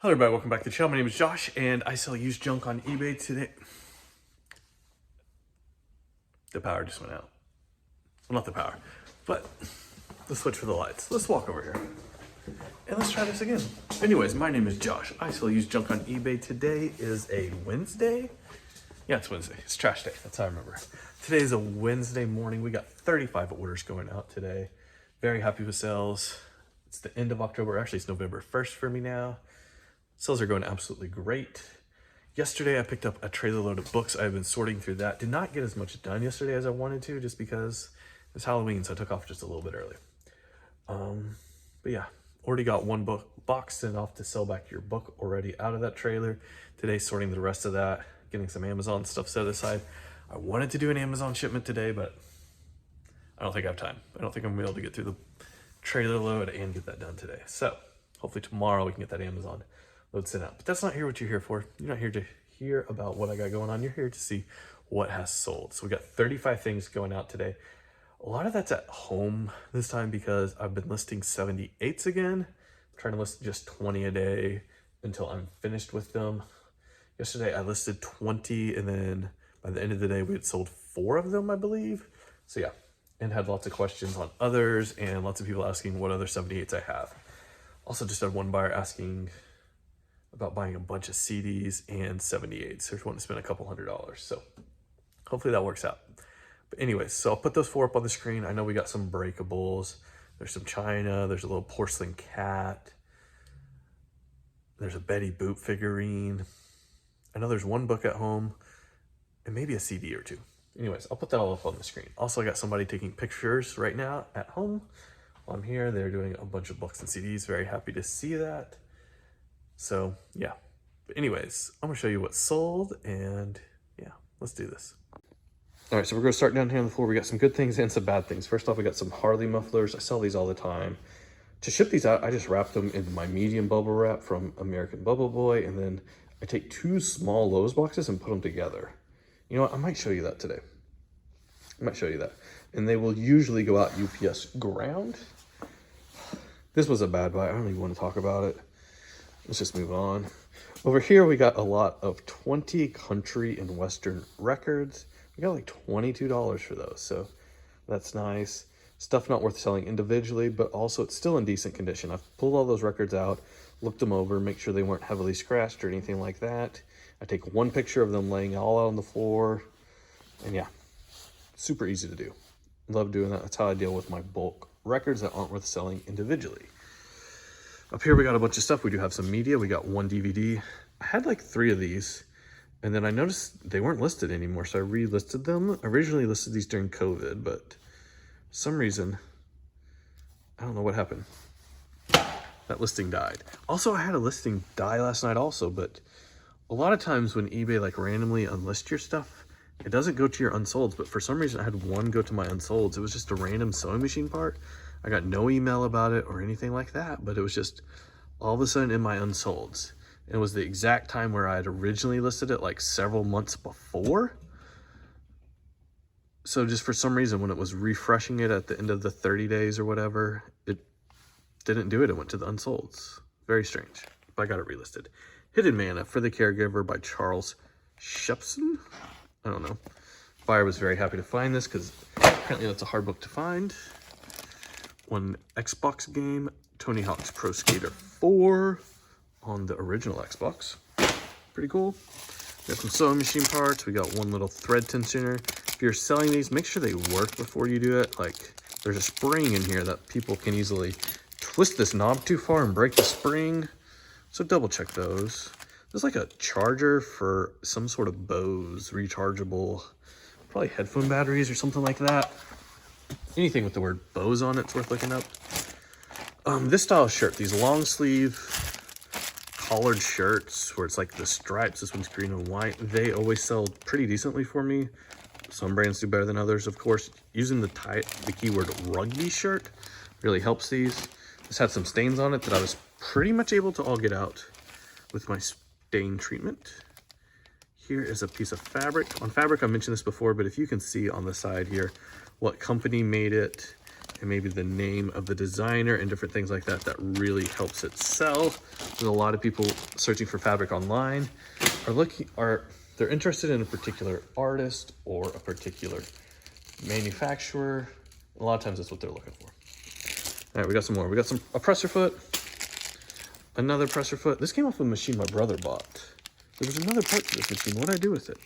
Hello everybody, welcome back to the channel. My name is Josh and I sell used junk on eBay today. The power just went out. Well, not the power, but let's switch for the lights. Let's walk over here and let's try this again. Anyways, my name is Josh. I sell used junk on eBay. Today is a Wednesday. Yeah, it's Wednesday. It's trash day. That's how I remember. Today is a Wednesday morning. We got 35 orders going out today. Very happy with sales. It's the end of October. Actually, it's November 1st for me now. Sales are going absolutely great. Yesterday, I picked up a trailer load of books. I've been sorting through that. Did not get as much done yesterday as I wanted to, just because it's Halloween, so I took off just a little bit early. But yeah, already got one box sent off to sell back your book already out of that trailer. Today, sorting the rest of that, getting some Amazon stuff set aside. I wanted to do an Amazon shipment today, but I don't think I have time. I don't think I'm gonna be able to get through the trailer load and get that done today. So hopefully tomorrow we can get that Amazon load sent out. But that's not here what you're here for. You're not here to hear about what I got going on. You're here to see what has sold. So we got 35 things going out today. A lot of that's at home this time because I've been listing 78s again. I'm trying to list just 20 a day until I'm finished with them. Yesterday I listed 20 and then by the end of the day we had sold 4 of them, I believe. So yeah, and had lots of questions on others and lots of people asking what other 78s I have. Also just had one buyer asking about buying a bunch of CDs and 78s. There's one to spend a couple $100s. So hopefully that works out. But anyways, so I'll put those 4 up on the screen. I know we got some breakables. There's some china. There's a little porcelain cat. There's a Betty Boop figurine. I know there's one book at home and maybe a CD or 2. Anyways, I'll put that all up on the screen. Also, I got somebody taking pictures right now at home. While I'm here, they're doing a bunch of books and CDs. Very happy to see that. So yeah, but anyways, I'm gonna show you what's sold and yeah, let's do this. All right, so we're gonna start down here on the floor. We got some good things and some bad things. First off, we got some Harley mufflers. I sell these all the time. To ship these out, I just wrap them in my medium bubble wrap from American Bubble Boy, and then I take 2 small Lowe's boxes and put them together. You know what, I might show you that today. I might show you that. And they will usually go out UPS ground. This was a bad buy, I don't even want to talk about it. Let's just move on. Over here, we got a lot of 20 country and Western records. We got like $22 for those, so that's nice. Stuff not worth selling individually, but also it's still in decent condition. I've pulled all those records out, looked them over, make sure they weren't heavily scratched or anything like that. I take one picture of them laying all out on the floor, and yeah, super easy to do. Love doing that. That's how I deal with my bulk records that aren't worth selling individually. Up here, we got a bunch of stuff. We do have some media. We got 1 DVD. I had like 3 of these, and then I noticed they weren't listed anymore, so I relisted them. I originally listed these during COVID, but for some reason, I don't know what happened. That listing died. Also, I had a listing die last night also, but a lot of times when eBay like randomly unlists your stuff, it doesn't go to your unsolds, but for some reason I had one go to my unsolds. It was just a random sewing machine part. I got no email about it or anything like that, but it was just all of a sudden in my unsolds. And it was the exact time where I had originally listed it like several months before. So just for some reason, when it was refreshing it at the end of the 30 days or whatever, it didn't do it. It went to the unsolds. Very strange, but I got it relisted. Hidden Mana for the Caregiver by Charles Shepson. I don't know. Buyer was very happy to find this because apparently that's a hard book to find. 1 Xbox game, Tony Hawk's Pro Skater 4 on the original Xbox. Pretty cool. We got some sewing machine parts. We got 1 little thread tensioner. If you're selling these, make sure they work before you do it. Like, there's a spring in here that people can easily twist this knob too far and break the spring. So double check those. There's like a charger for some sort of Bose rechargeable, probably headphone batteries or something like that. Anything with the word Bose on it's worth looking up. This style shirt, these long sleeve collared shirts where it's like the stripes, this one's green and white, they always sell pretty decently for me. Some brands do better than others, of course. Using the keyword rugby shirt really helps these. This had some stains on it that I was pretty much able to all get out with my stain treatment. Here is a piece of fabric. On fabric, I mentioned this before, but if you can see on the side here what company made it, and maybe the name of the designer and different things like that that really helps it sell. There's a lot of people searching for fabric online they're interested in a particular artist or a particular manufacturer. A lot of times that's what they're looking for. All right, we got some more. We got a presser foot, another presser foot. This came off of a machine my brother bought. There was another part to this machine. What did I do with it?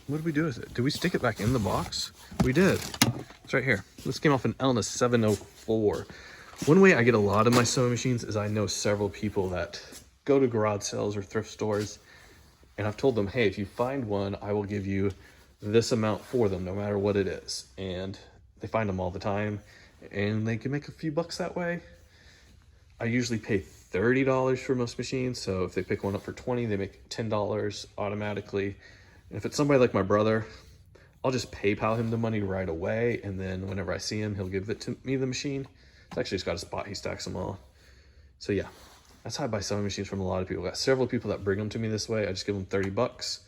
What did we do with it? Did we stick it back in the box? We did. It's right here. This came off an Elna 704. One way I get a lot of my sewing machines is I know several people that go to garage sales or thrift stores, and I've told them, hey, if you find one, I will give you this amount for them, no matter what it is. And they find them all the time, and they can make a few bucks that way. I usually pay $30 for most machines, so if they pick one up for $20, they make $10 automatically. And if it's somebody like my brother, I'll just PayPal him the money right away, and then whenever I see him, he'll give it to me, the machine. It's actually just got a spot, he stacks them all. So yeah, that's how I buy sewing machines from a lot of people. I got several people that bring them to me this way. I just give them 30 bucks,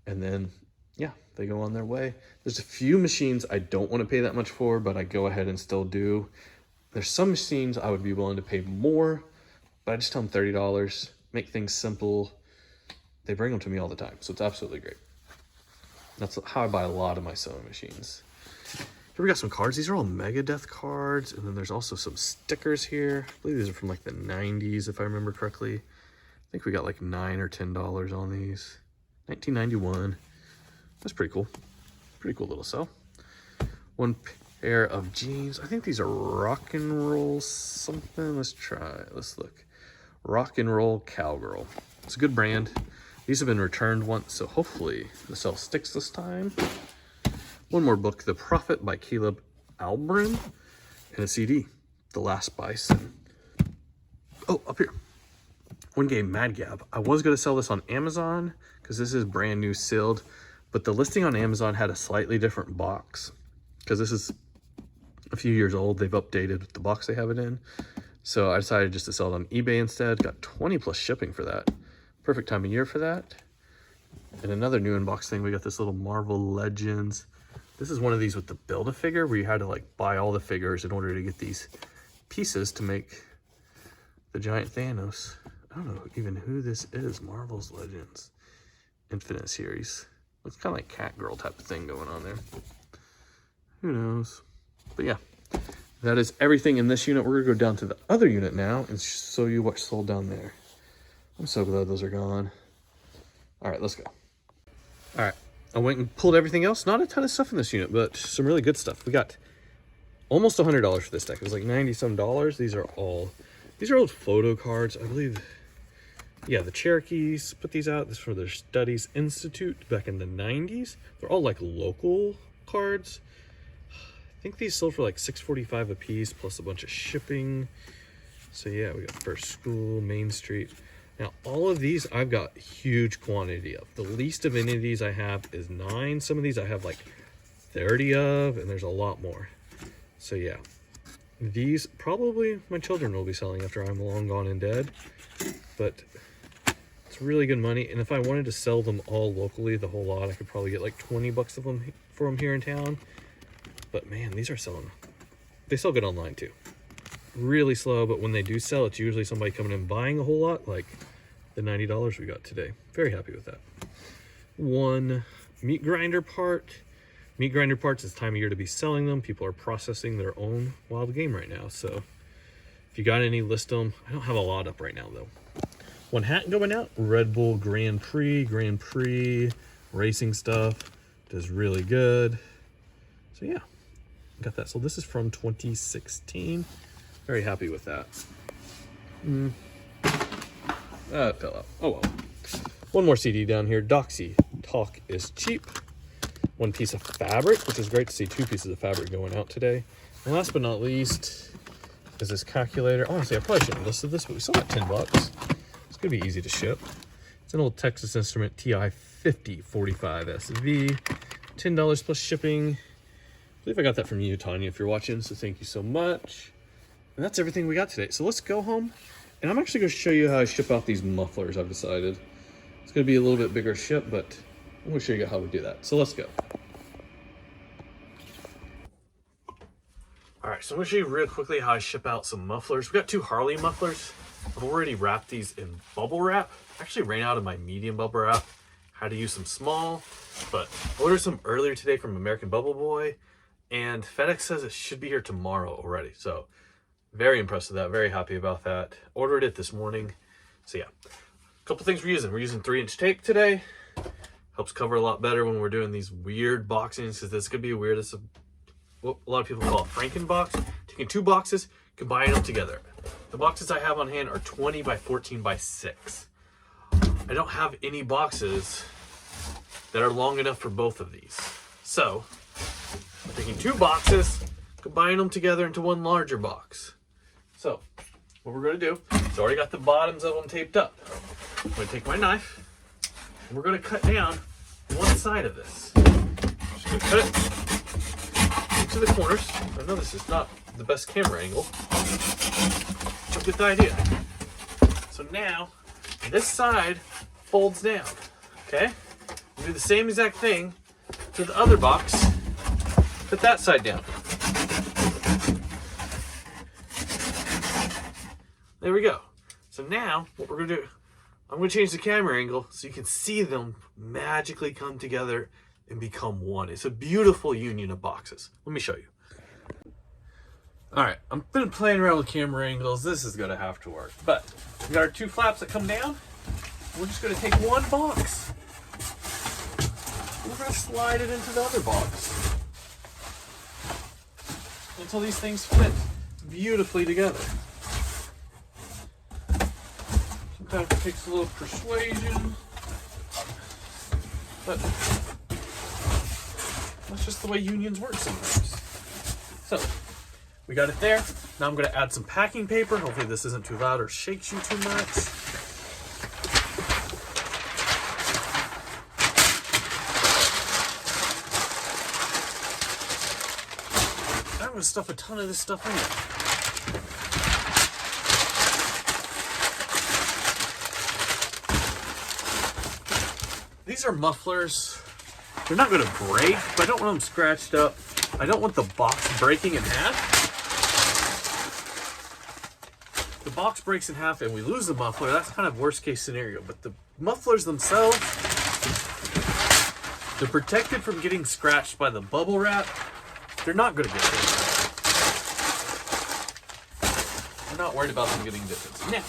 and then yeah, they go on their way. There's a few machines I don't want to pay that much for, but I go ahead and still do. There's some machines I would be willing to pay more, but I just tell them $30, make things simple. They bring them to me all the time, so it's absolutely great. That's how I buy a lot of my sewing machines. Here we got some cards. These are all Megadeth cards, and then there's also some stickers here. I believe these are from like the 90s, if I remember correctly. I think we got like $9 or $10 on these. 1991. That's pretty cool. Pretty cool little sell. One pair of jeans. I think these are rock and roll something. Let's try. Let's look. Rock and Roll Cowgirl. It's a good brand. These have been returned once, so hopefully the sell sticks this time. One more book, The Prophet by Caleb Albrin, and a CD, The Last Bison. Oh, up here. One game, Mad Gab. I was going to sell this on Amazon because this is brand new sealed, but the listing on Amazon had a slightly different box because this is a few years old. They've updated the box they have it in. So I decided just to sell it on eBay instead. Got 20 plus shipping for that. Perfect time of year for that. And another new inbox thing, we got this little Marvel Legends. This is one of these with the Build-A-Figure where you had to like buy all the figures in order to get these pieces to make the giant Thanos. I don't know even who this is. Marvel's Legends Infinite Series. Looks kind of like Catgirl type of thing going on there. Who knows? But yeah, that is everything in this unit. We're gonna go down to the other unit now and show you what's sold down there. I'm so glad those are gone. All right, let's go. All right, I went and pulled everything else. Not a ton of stuff in this unit, but some really good stuff. We got almost $100 for this deck. It was like 90 some dollars. These are old photo cards, I believe. Yeah, the Cherokees put these out. This is for their Studies Institute back in the 90s. They're all like local cards. I think these sold for like $6.45 a piece plus a bunch of shipping. So yeah, we got First School, Main Street. Now, all of these I've got huge quantity of. The least of any of these I have is 9. Some of these I have like 30 of, and there's a lot more. So yeah, these probably my children will be selling after I'm long gone and dead. But it's really good money. And if I wanted to sell them all locally, the whole lot, I could probably get like 20 bucks of them for them here in town. But man, these are selling. They sell good online too. Really slow, but when they do sell, it's usually somebody coming in buying a whole lot, like the $90 we got today. Very happy with that. One meat grinder part. Meat grinder parts, it's time of year to be selling them. People are processing their own wild game right now. So if you got any, list them. I don't have a lot up right now though. One hat going out, Red Bull Grand Prix racing stuff. Does really good. So yeah, got that. So this is from 2016. Very happy with that. It fell out. Oh well. One more CD down here. Doxy, Talk is Cheap. One piece of fabric, which is great to see 2 pieces of fabric going out today. And last but not least is this calculator. Honestly, I probably shouldn't have listed this, but we still got 10 bucks. It's gonna be easy to ship. It's an old Texas Instrument TI 5045 SV. $10 plus shipping. I believe I got that from you, Tanya, if you're watching, so thank you so much. And that's everything we got today. So let's go home, and I'm actually going to show you how I ship out these mufflers. I've decided it's going to be a little bit bigger ship, but I'm going to show you how we do that. So let's go. All right, so I'm gonna show you real quickly how I ship out some mufflers. We got 2 Harley mufflers. I've already wrapped these in bubble wrap. Actually ran out of my medium bubble wrap. Had to use some small, but ordered some earlier today from American Bubble Boy, and FedEx says it should be here tomorrow already. So very impressed with that, very happy about that. Ordered it this morning. So yeah, a couple things we're using. We're using 3-inch tape today. Helps cover a lot better when we're doing these weird boxings, because this could be weird. It's what a lot of people call a Franken box. Taking 2 boxes, combining them together. The boxes I have on hand are 20 by 14 by 6. I don't have any boxes that are long enough for both of these. So I'm taking 2 boxes, combining them together into one larger box. So what we're gonna do, it's already got the bottoms of them taped up. I'm gonna take my knife and we're gonna cut down one side of this. Just gonna cut it into the corners. I know this is not the best camera angle, but get the idea. So now this side folds down, okay? We'll do the same exact thing to the other box. Put that side down. There we go. So now what we're gonna do, I'm gonna change the camera angle so you can see them magically come together and become one. It's a beautiful union of boxes. Let me show you. All right, I've been playing around with camera angles. This is gonna have to work. But we got our 2 flaps that come down. We're just gonna take one box. We're gonna slide it into the other box until these things fit beautifully together. Sometimes it takes a little persuasion, but that's just the way unions work sometimes. So we got it there. Now I'm gonna add some packing paper. Hopefully this isn't too loud or shakes you too much. I'm gonna stuff a ton of this stuff in there. These are mufflers. They're not gonna break, but I don't want them scratched up. I don't want the box breaking in half. The box breaks in half and we lose the muffler. That's kind of worst case scenario, but the mufflers themselves, they're protected from getting scratched by the bubble wrap. They're not gonna get damaged. I'm not worried about them getting damaged. Now,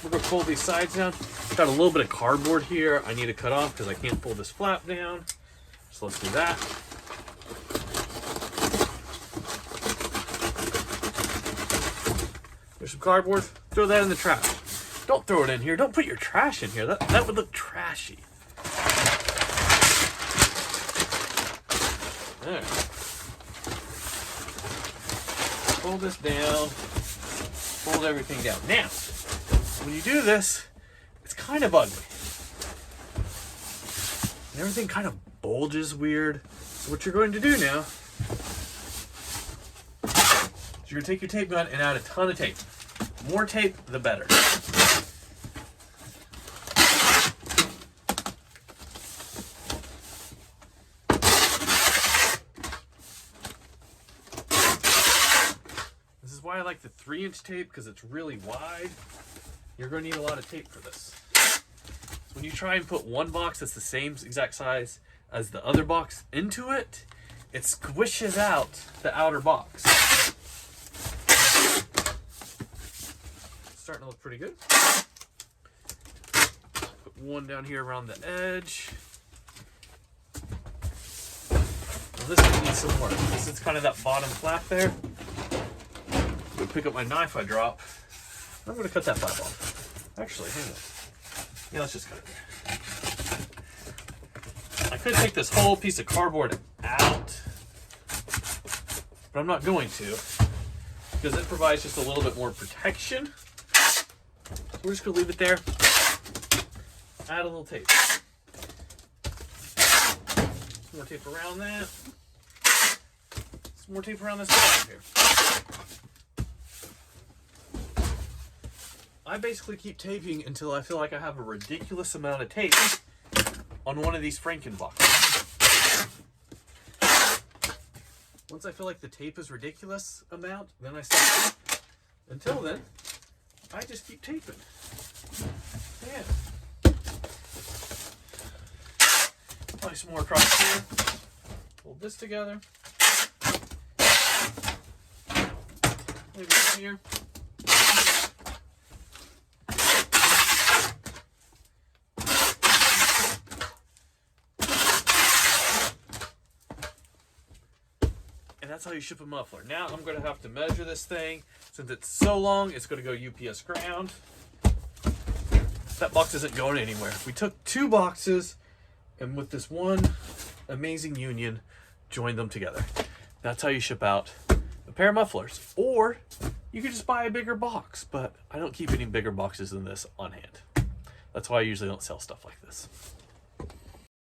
we're gonna fold these sides down. Got a little bit of cardboard here I need to cut off because I can't pull this flap down. So let's do that. There's some cardboard. Throw that in the trash. Don't throw it in here. Don't put your trash in here. That would look trashy. There. Fold this down. Fold everything down. Now, when you do this, it's kind of ugly. And everything kind of bulges weird. So what you're going to do now is you're going to take your tape gun and add a ton of tape. More tape, the better. This is why I like the 3-inch tape, because it's really wide. You're going to need a lot of tape for this. So when you try and put one box that's the same exact size as the other box into it, it squishes out the outer box. Starting to look pretty good. Put one down here around the edge. Well, this one needs some work. This is kind of that bottom flap there. I'm gonna pick up my knife I drop. I'm gonna cut that flap off. Actually, hang on. Yeah, let's just cut it. I could take this whole piece of cardboard out, but I'm not going to, because it provides just a little bit more protection. So we're just gonna leave it there. Add a little tape. Some more tape around that. Some more tape around this side here. I basically keep taping until I feel like I have a ridiculous amount of tape on one of these Franken boxes. Once I feel like the tape is ridiculous amount, then I stop. Until then, I just keep taping. Yeah. Apply some more across here. Hold this together. Leave it here. And that's how you ship a muffler. Now I'm going to have to measure this thing. Since it's so long, it's going to go UPS ground. That box isn't going anywhere. We took 2 boxes and with this one amazing union, joined them together. That's how you ship out a pair of mufflers. Or you could just buy a bigger box, but I don't keep any bigger boxes than this on hand. That's why I usually don't sell stuff like this.